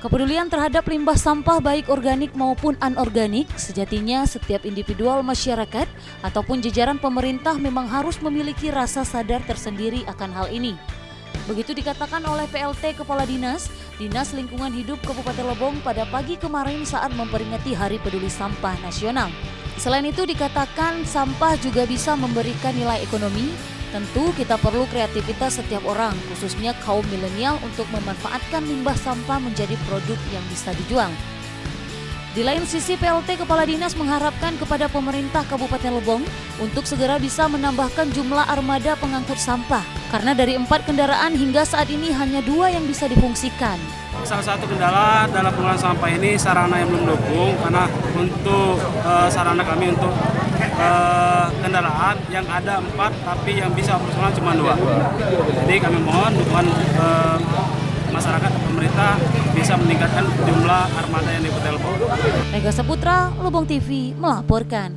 Kepedulian terhadap limbah sampah baik organik maupun anorganik, sejatinya setiap individual masyarakat ataupun jajaran pemerintah memang harus memiliki rasa sadar tersendiri akan hal ini. Begitu dikatakan oleh PLT Kepala Dinas Lingkungan Hidup Kabupaten Lebong pada pagi kemarin saat memperingati Hari Peduli Sampah Nasional. Selain itu dikatakan sampah juga bisa memberikan nilai ekonomi. Tentu kita perlu kreativitas setiap orang, khususnya kaum milenial untuk memanfaatkan limbah sampah menjadi produk yang bisa dijual. Di lain sisi, PLT Kepala Dinas mengharapkan kepada pemerintah Kabupaten Lebong untuk segera bisa menambahkan jumlah armada pengangkut sampah. Karena dari 4 kendaraan hingga saat ini hanya 2 yang bisa difungsikan. Salah satu kendala dalam pengelolaan sampah ini sarana yang belum mendukung, karena untuk sarana kami untuk kendaraan yang ada 4 tapi yang bisa operasional cuma 2. Jadi kami mohon dukungan masyarakat dan pemerintah bisa meningkatkan jumlah armada yang di Kota Lebong. Rega Saputra, Lebong TV melaporkan.